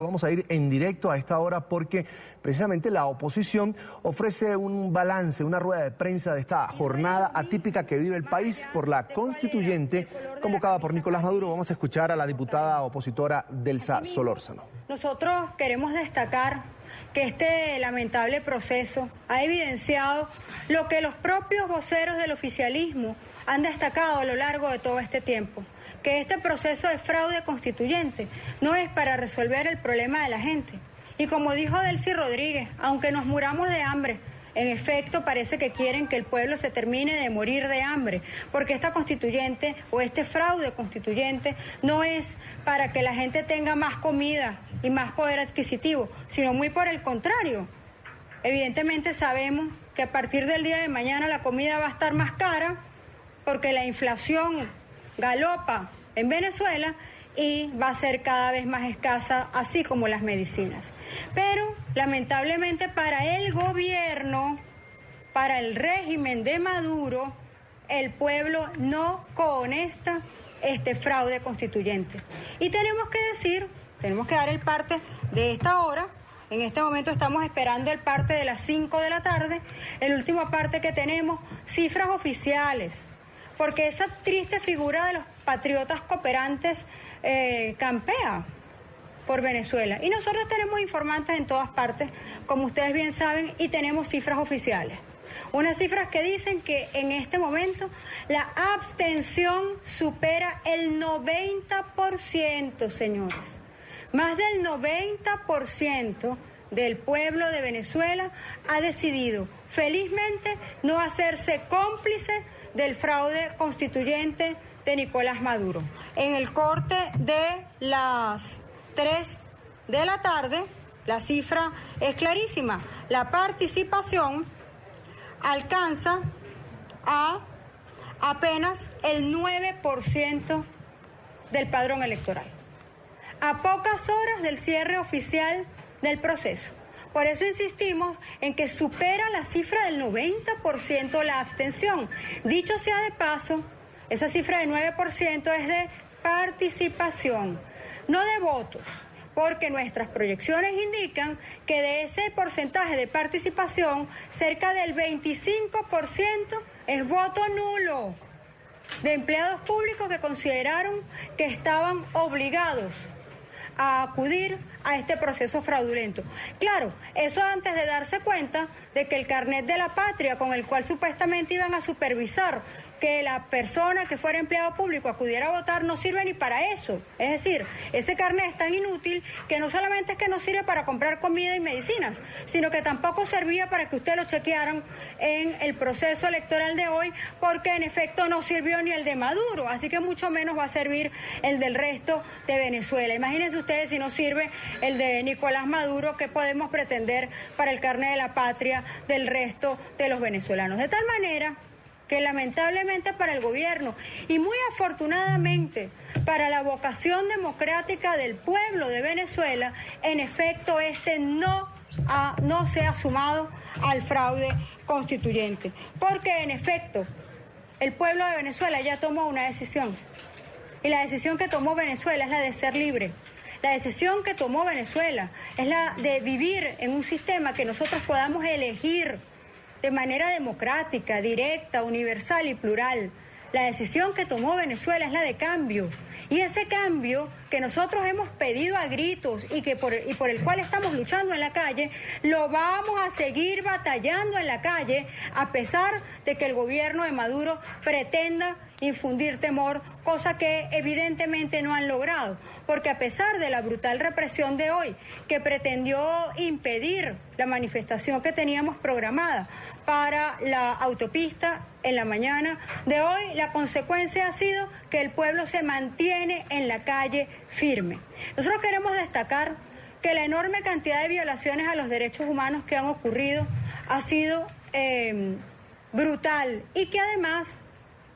Vamos a ir en directo a esta hora porque precisamente la oposición ofrece un balance, una rueda de prensa de esta jornada atípica que vive el país por la constituyente convocada por Nicolás Maduro. Vamos a escuchar a la diputada opositora Delsa Solórzano. Nosotros queremos destacar que este lamentable proceso ha evidenciado lo que los propios voceros del oficialismo han destacado a lo largo de todo este tiempo, que este proceso de fraude constituyente no es para resolver el problema de la gente. Y como dijo Delcy Rodríguez, aunque nos muramos de hambre, en efecto parece que quieren que el pueblo se termine de morir de hambre, porque esta constituyente o este fraude constituyente no es para que la gente tenga más comida y más poder adquisitivo, sino muy por el contrario. Evidentemente sabemos que a partir del día de mañana la comida va a estar más cara porque la inflación galopa en Venezuela y va a ser cada vez más escasa, así como las medicinas. Pero lamentablemente para el gobierno, para el régimen de Maduro, el pueblo no cohonesta este fraude constituyente. Y tenemos que dar el parte de esta hora. En este momento estamos esperando el parte de las 5 de la tarde, el último parte que tenemos, cifras oficiales, porque esa triste figura de los patriotas cooperantes campea por Venezuela. Y nosotros tenemos informantes en todas partes, como ustedes bien saben, y tenemos cifras oficiales. Unas cifras que dicen que en este momento la abstención supera el 90%, señores. Más del 90% del pueblo de Venezuela ha decidido, felizmente, no hacerse cómplice del fraude constituyente de Nicolás Maduro. En el corte de las 3 de la tarde, la cifra es clarísima. La participación alcanza a apenas el 9% del padrón electoral, a pocas horas del cierre oficial del proceso. Por eso insistimos en que supera la cifra del 90% la abstención. Dicho sea de paso, esa cifra de 9% es de participación, no de votos, porque nuestras proyecciones indican que de ese porcentaje de participación, cerca del 25% es voto nulo de empleados públicos que consideraron que estaban obligados a acudir a este proceso fraudulento. Claro, eso antes de darse cuenta de que el carnet de la patria con el cual supuestamente iban a supervisar que la persona que fuera empleado público acudiera a votar no sirve ni para eso. Es decir, ese carnet es tan inútil que no solamente es que no sirve para comprar comida y medicinas, sino que tampoco servía para que usted lo chequearan en el proceso electoral de hoy, porque en efecto no sirvió ni el de Maduro, así que mucho menos va a servir el del resto de Venezuela. Imagínense ustedes si no sirve el de Nicolás Maduro, ¿qué podemos pretender para el carnet de la patria del resto de los venezolanos? De tal manera que lamentablemente para el gobierno y muy afortunadamente para la vocación democrática del pueblo de Venezuela, en efecto no se ha sumado al fraude constituyente. Porque en efecto el pueblo de Venezuela ya tomó una decisión. Y la decisión que tomó Venezuela es la de ser libre. La decisión que tomó Venezuela es la de vivir en un sistema que nosotros podamos elegir de manera democrática, directa, universal y plural. La decisión que tomó Venezuela es la de cambio. Y ese cambio que nosotros hemos pedido a gritos y por el cual estamos luchando en la calle, lo vamos a seguir batallando en la calle, a pesar de que el gobierno de Maduro pretenda infundir temor, cosa que evidentemente no han logrado, porque a pesar de la brutal represión de hoy, que pretendió impedir la manifestación que teníamos programada para la autopista en la mañana de hoy, la consecuencia ha sido que el pueblo se mantiene en la calle firme. Nosotros queremos destacar que la enorme cantidad de violaciones a los derechos humanos que han ocurrido ha sido brutal y que además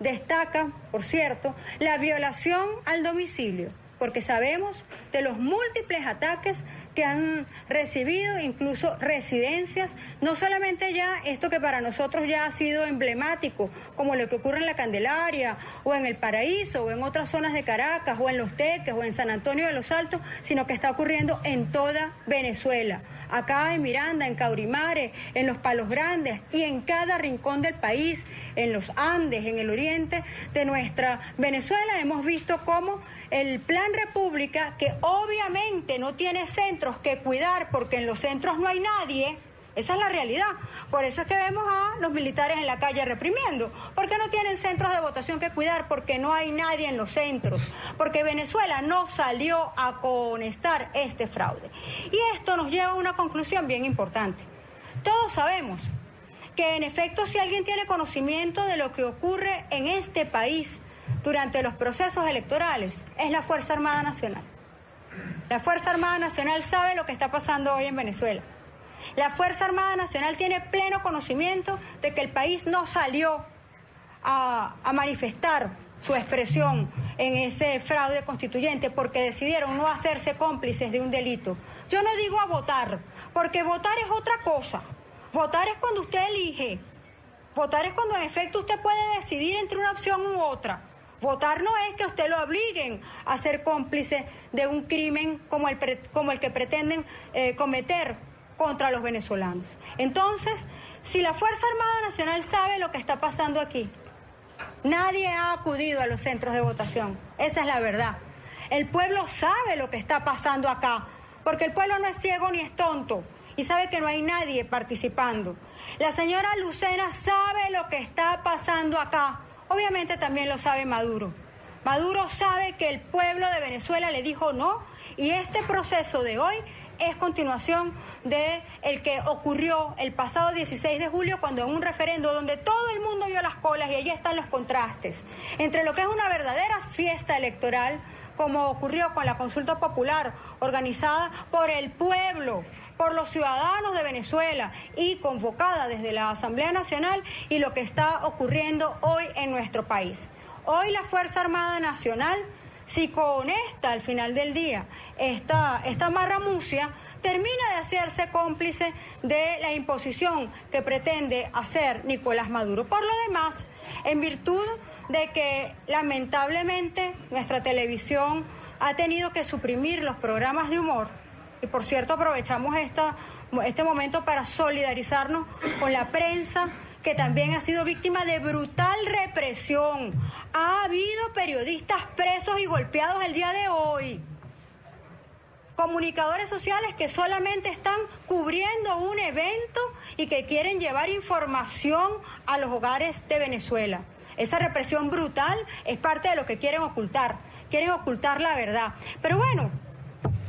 destaca, por cierto, la violación al domicilio, porque sabemos de los múltiples ataques que han recibido, incluso residencias, no solamente ya esto que para nosotros ya ha sido emblemático, como lo que ocurre en La Candelaria, o en El Paraíso, o en otras zonas de Caracas, o en Los Teques, o en San Antonio de los Altos, sino que está ocurriendo en toda Venezuela. Acá en Miranda, en Caurimare, en los Palos Grandes y en cada rincón del país, en los Andes, en el oriente de nuestra Venezuela, hemos visto cómo el Plan República, que obviamente no tiene centros que cuidar porque en los centros no hay nadie, esa es la realidad. Por eso es que vemos a los militares en la calle reprimiendo. Porque no tienen centros de votación que cuidar, porque no hay nadie en los centros. Porque Venezuela no salió a cohonestar este fraude. Y esto nos lleva a una conclusión bien importante. Todos sabemos que en efecto si alguien tiene conocimiento de lo que ocurre en este país durante los procesos electorales, es la Fuerza Armada Nacional. La Fuerza Armada Nacional sabe lo que está pasando hoy en Venezuela. La Fuerza Armada Nacional tiene pleno conocimiento de que el país no salió a manifestar su expresión en ese fraude constituyente porque decidieron no hacerse cómplices de un delito. Yo no digo a votar, porque votar es otra cosa. Votar es cuando usted elige. Votar es cuando en efecto usted puede decidir entre una opción u otra. Votar no es que usted lo obliguen a ser cómplice de un crimen como el que pretenden cometer contra los venezolanos. Entonces, si la Fuerza Armada Nacional sabe lo que está pasando aquí, nadie ha acudido a los centros de votación. Esa es la verdad. El pueblo sabe lo que está pasando acá, porque el pueblo no es ciego ni es tonto y sabe que no hay nadie participando. La señora Lucena sabe lo que está pasando acá. Obviamente también lo sabe Maduro. Maduro sabe que el pueblo de Venezuela le dijo no y este proceso de hoy es continuación de el que ocurrió el pasado 16 de julio cuando en un referendo donde todo el mundo vio las colas y allí están los contrastes entre lo que es una verdadera fiesta electoral como ocurrió con la consulta popular organizada por el pueblo, por los ciudadanos de Venezuela y convocada desde la Asamblea Nacional y lo que está ocurriendo hoy en nuestro país. Hoy la Fuerza Armada Nacional, si cohonesta al final del día esta marramucia, termina de hacerse cómplice de la imposición que pretende hacer Nicolás Maduro. Por lo demás, en virtud de que lamentablemente nuestra televisión ha tenido que suprimir los programas de humor, y por cierto aprovechamos este momento para solidarizarnos con la prensa, que también ha sido víctima de brutal represión. Ha habido periodistas presos y golpeados el día de hoy. Comunicadores sociales que solamente están cubriendo un evento y que quieren llevar información a los hogares de Venezuela. Esa represión brutal es parte de lo que quieren ocultar la verdad. Pero bueno,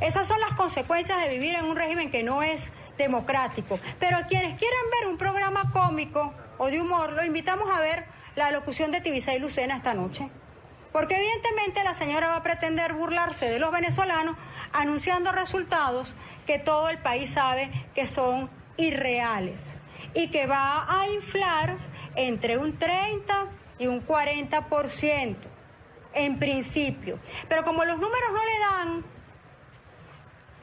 esas son las consecuencias de vivir en un régimen que no es democrático. Pero a quienes quieran ver un programa cómico o de humor, lo invitamos a ver la locución de Tibisay Lucena esta noche. Porque evidentemente la señora va a pretender burlarse de los venezolanos anunciando resultados que todo el país sabe que son irreales y que va a inflar entre un 30 y un 40% en principio. Pero como los números no le dan,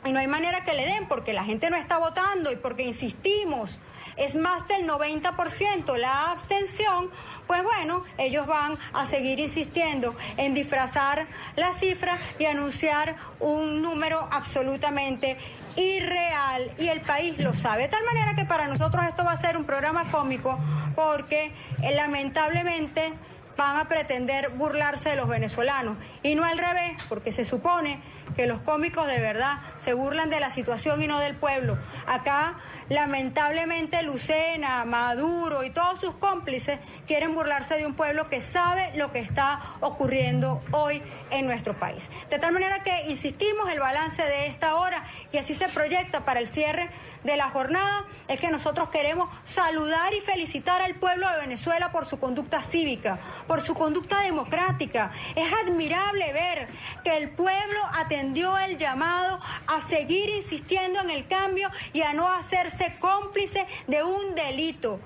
y no hay manera que le den porque la gente no está votando y porque insistimos, es más del 90% la abstención, pues bueno, ellos van a seguir insistiendo en disfrazar la cifra y anunciar un número absolutamente irreal y el país lo sabe. De tal manera que para nosotros esto va a ser un programa cómico porque lamentablemente van a pretender burlarse de los venezolanos y no al revés, porque se supone que los cómicos de verdad se burlan de la situación y no del pueblo. Acá lamentablemente Lucena, Maduro y todos sus cómplices quieren burlarse de un pueblo que sabe lo que está ocurriendo hoy en nuestro país. De tal manera que insistimos el balance de esta hora y así se proyecta para el cierre de la jornada es que nosotros queremos saludar y felicitar al pueblo de Venezuela por su conducta cívica, por su conducta democrática. Es admirable ver que el pueblo atendió el llamado a seguir insistiendo en el cambio y a no hacerse cómplice de un delito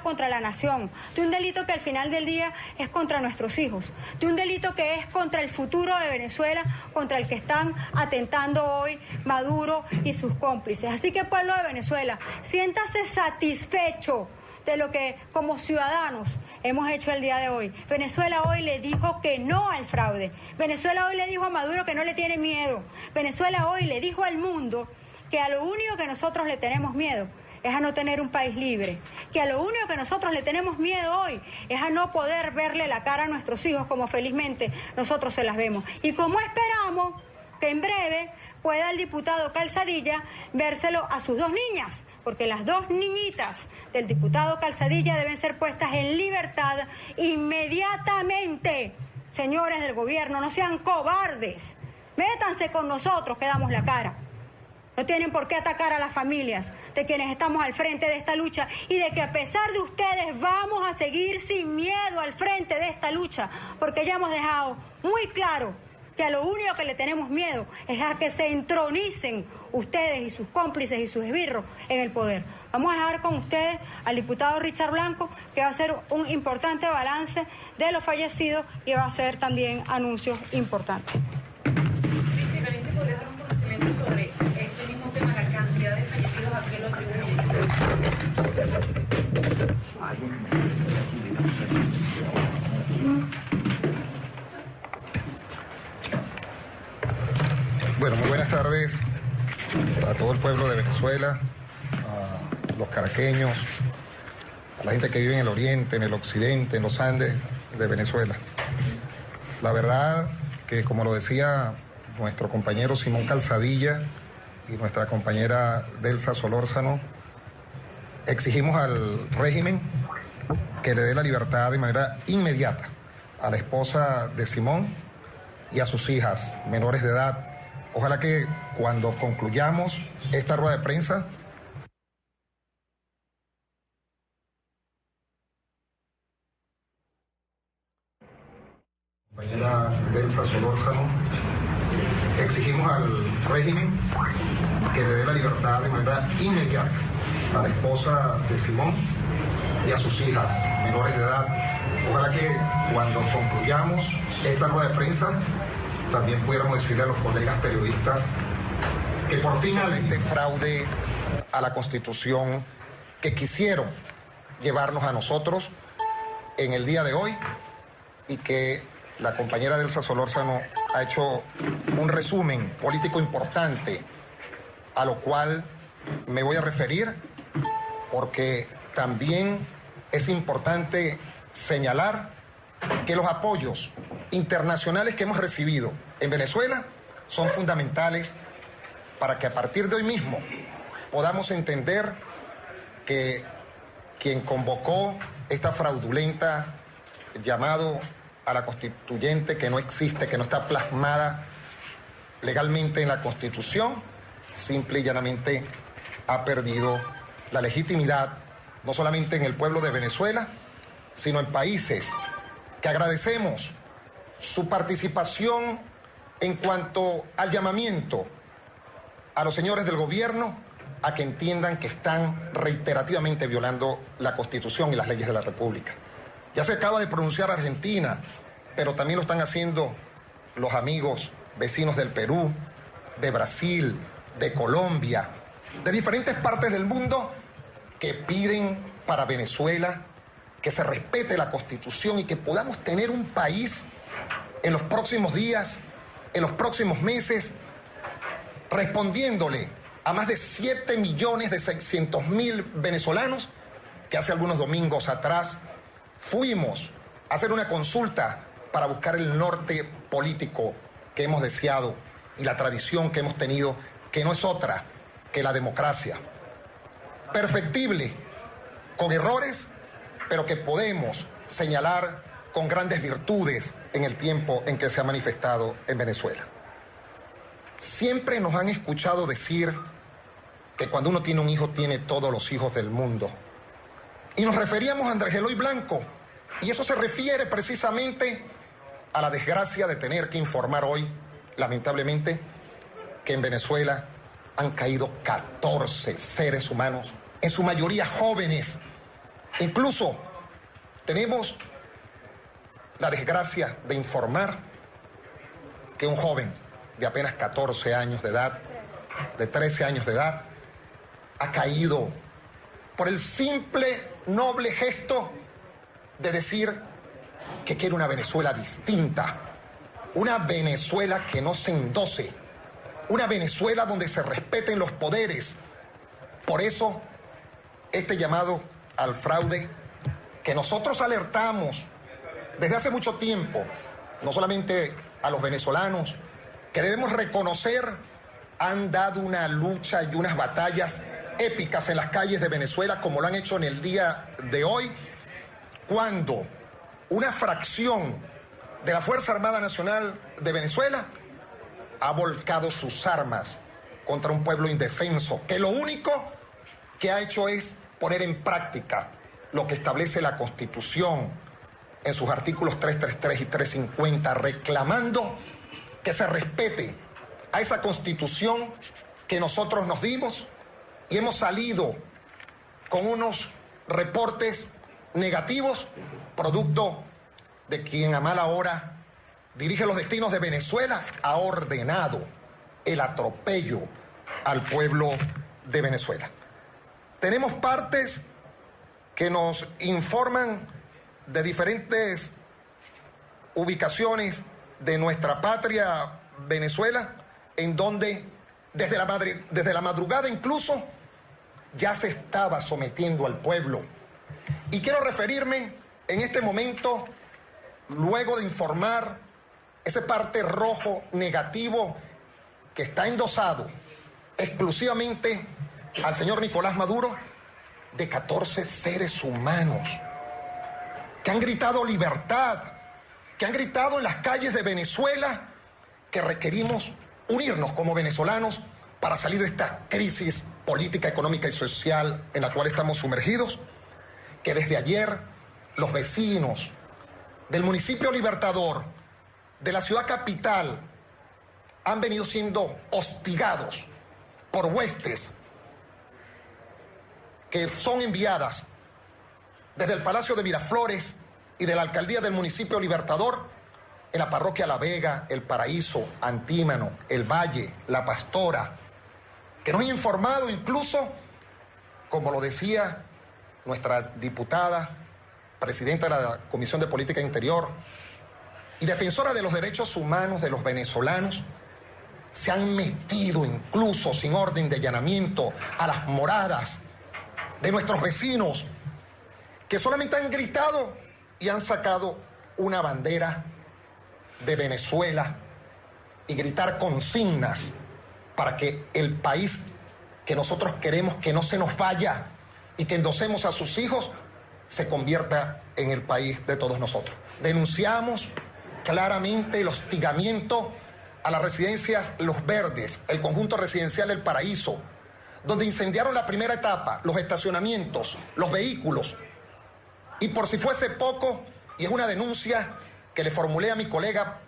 contra la nación, de un delito que al final del día es contra nuestros hijos, de un delito que es contra el futuro de Venezuela, contra el que están atentando hoy Maduro y sus cómplices. Así que, pueblo de Venezuela, siéntase satisfecho de lo que como ciudadanos hemos hecho el día de hoy. Venezuela hoy le dijo que no al fraude. Venezuela hoy le dijo a Maduro que no le tiene miedo. Venezuela hoy le dijo al mundo que a lo único que nosotros le tenemos miedo es a no tener un país libre, que a lo único que nosotros le tenemos miedo hoy es a no poder verle la cara a nuestros hijos como felizmente nosotros se las vemos. Y como esperamos que en breve pueda el diputado Calzadilla vérselo a sus dos niñas, porque las dos niñitas del diputado Calzadilla deben ser puestas en libertad inmediatamente. Señores del gobierno, no sean cobardes, métanse con nosotros que damos la cara. No tienen por qué atacar a las familias de quienes estamos al frente de esta lucha y de que a pesar de ustedes vamos a seguir sin miedo al frente de esta lucha, porque ya hemos dejado muy claro que a lo único que le tenemos miedo es a que se entronicen ustedes y sus cómplices y sus esbirros en el poder. Vamos a dejar con ustedes al diputado Richard Blanco, que va a hacer un importante balance de los fallecidos y va a hacer también anuncios importantes. ¿Podría dar un conocimiento sobre ese mismo tema, la cantidad de fallecidos a qué lo atribuyen? Bueno, muy buenas tardes a todo el pueblo de Venezuela, a los caraqueños, a la gente que vive en el oriente, en el occidente, en los Andes de Venezuela. La verdad que, como lo decía nuestro compañero Simón Calzadilla y nuestra compañera Delsa Solórzano, exigimos al régimen que le dé la libertad de manera inmediata a la esposa de Simón y a sus hijas menores de edad. Ojalá que cuando concluyamos esta rueda de prensa compañera Delsa Solórzano, exigimos al régimen que le dé la libertad de manera inmediata a la esposa de Simón y a sus hijas menores de edad. Ojalá que cuando concluyamos esta rueda de prensa también pudiéramos decirle a los colegas periodistas que por fin este fraude a la Constitución que quisieron llevarnos a nosotros en el día de hoy, y que la compañera Delsa Solórzano ha hecho un resumen político importante a lo cual me voy a referir, porque también es importante señalar que los apoyos internacionales que hemos recibido en Venezuela son fundamentales para que a partir de hoy mismo podamos entender que quien convocó esta fraudulenta llamado a la constituyente, que no existe, que no está plasmada legalmente en la Constitución, simple y llanamente ha perdido la legitimidad, no solamente en el pueblo de Venezuela, sino en países que agradecemos su participación en cuanto al llamamiento a los señores del gobierno a que entiendan que están reiterativamente violando la Constitución y las leyes de la República. Ya se acaba de pronunciar Argentina, pero también lo están haciendo los amigos vecinos del Perú, de Brasil, de Colombia, de diferentes partes del mundo que piden para Venezuela que se respete la Constitución y que podamos tener un país en los próximos días, en los próximos meses, respondiéndole a más de 7.600.000 venezolanos que hace algunos domingos atrás fuimos a hacer una consulta para buscar el norte político que hemos deseado y la tradición que hemos tenido, que no es otra que la democracia. Perfectible, con errores, pero que podemos señalar con grandes virtudes en el tiempo en que se ha manifestado en Venezuela. Siempre nos han escuchado decir que cuando uno tiene un hijo tiene todos los hijos del mundo. Y nos referíamos a Andrés Eloy Blanco, y eso se refiere precisamente a la desgracia de tener que informar hoy, lamentablemente, que en Venezuela han caído 14 seres humanos, en su mayoría jóvenes. Incluso tenemos la desgracia de informar que un joven de apenas 14 años de edad, de 13 años de edad, ha caído por el simple, noble gesto de decir que quiere una Venezuela distinta, una Venezuela que no se endose, una Venezuela donde se respeten los poderes. Por eso, este llamado al fraude que nosotros alertamos desde hace mucho tiempo, no solamente a los venezolanos, que debemos reconocer han dado una lucha y unas batallas épicas en las calles de Venezuela, como lo han hecho en el día de hoy, cuando una fracción de la Fuerza Armada Nacional de Venezuela ha volcado sus armas contra un pueblo indefenso, que lo único que ha hecho es poner en práctica lo que establece la Constitución en sus artículos 333 y 350, reclamando que se respete a esa Constitución que nosotros nos dimos, y hemos salido con unos reportes negativos, producto de quien a mala hora dirige los destinos de Venezuela, ha ordenado el atropello al pueblo de Venezuela. Tenemos partes que nos informan de diferentes ubicaciones de nuestra patria Venezuela, en donde desde la madrugada incluso ya se estaba sometiendo al pueblo. Y quiero referirme en este momento, luego de informar ese parte rojo negativo que está endosado exclusivamente al señor Nicolás Maduro, de 14 seres humanos que han gritado libertad, que han gritado en las calles de Venezuela que requerimos unirnos como venezolanos para salir de esta crisis política, económica y social en la cual estamos sumergidos, que desde ayer los vecinos del municipio Libertador, de la ciudad capital, han venido siendo hostigados por huestes que son enviadas desde el Palacio de Miraflores y de la alcaldía del municipio Libertador, en la parroquia La Vega, El Paraíso, Antímano, El Valle, La Pastora, que nos han informado incluso, como lo decía nuestra diputada, presidenta de la Comisión de Política Interior y defensora de los derechos humanos de los venezolanos, se han metido incluso sin orden de allanamiento a las moradas de nuestros vecinos, que solamente han gritado y han sacado una bandera de Venezuela y gritar consignas para que el país que nosotros queremos que no se nos vaya y que endosemos a sus hijos se convierta en el país de todos nosotros. Denunciamos claramente el hostigamiento a las residencias Los Verdes, el conjunto residencial El Paraíso, donde incendiaron la primera etapa, los estacionamientos, los vehículos. Y por si fuese poco, y es una denuncia que le formulé a mi colega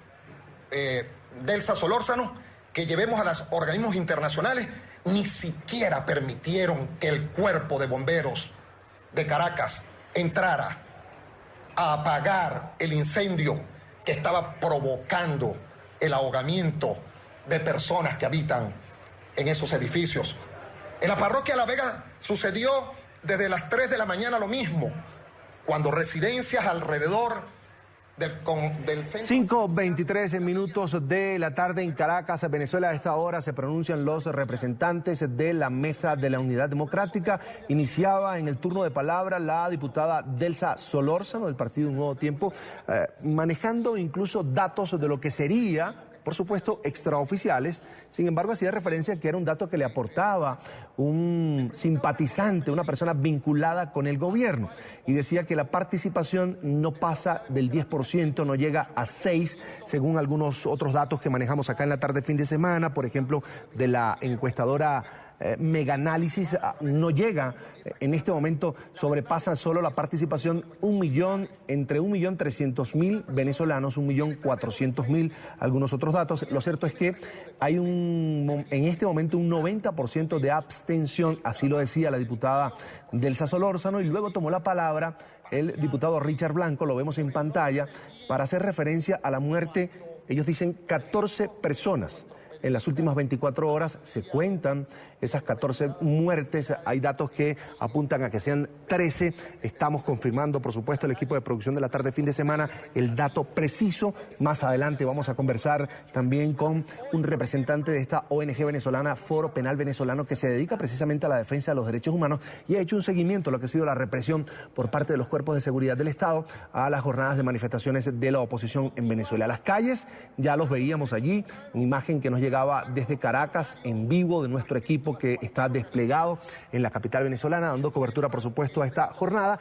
Delsa Solórzano, que llevemos a los organismos internacionales, ni siquiera permitieron que el cuerpo de bomberos de Caracas entrara a apagar el incendio que estaba provocando el ahogamiento de personas que habitan en esos edificios. En la parroquia La Vega sucedió desde las 3 de la mañana lo mismo, cuando residencias alrededor del centro... 5:23 minutos de la tarde en Caracas, Venezuela. A esta hora se pronuncian los representantes de la Mesa de la Unidad Democrática. Iniciaba en el turno de palabra la diputada Delsa Solórzano del partido Un Nuevo Tiempo, manejando incluso datos de lo que sería, por supuesto, extraoficiales. Sin embargo, hacía referencia a que era un dato que le aportaba un simpatizante, una persona vinculada con el gobierno. Y decía que la participación no pasa del 10%, no llega a 6%, según algunos otros datos que manejamos acá en la tarde fin de semana, por ejemplo, de la encuestadora mega análisis no llega. En este momento sobrepasa solo la participación entre 1.300.000 venezolanos, 1.400.000, algunos otros datos. Lo cierto es que hay en este momento un 90% de abstención, así lo decía la diputada Delsa Solórzano, y luego tomó la palabra el diputado Richard Blanco, lo vemos en pantalla, para hacer referencia a la muerte, ellos dicen 14 personas. En las últimas 24 horas se cuentan esas 14 muertes. Hay datos que apuntan a que sean 13. Estamos confirmando, por supuesto, el equipo de producción de la tarde fin de semana, el dato preciso. Más adelante vamos a conversar también con un representante de esta ONG venezolana, Foro Penal Venezolano, que se dedica precisamente a la defensa de los derechos humanos y ha hecho un seguimiento a lo que ha sido la represión por parte de los cuerpos de seguridad del Estado a las jornadas de manifestaciones de la oposición en Venezuela. Las calles ya los veíamos allí, una imagen que nos llegaba desde Caracas en vivo de nuestro equipo que está desplegado en la capital venezolana, dando cobertura, por supuesto, a esta jornada.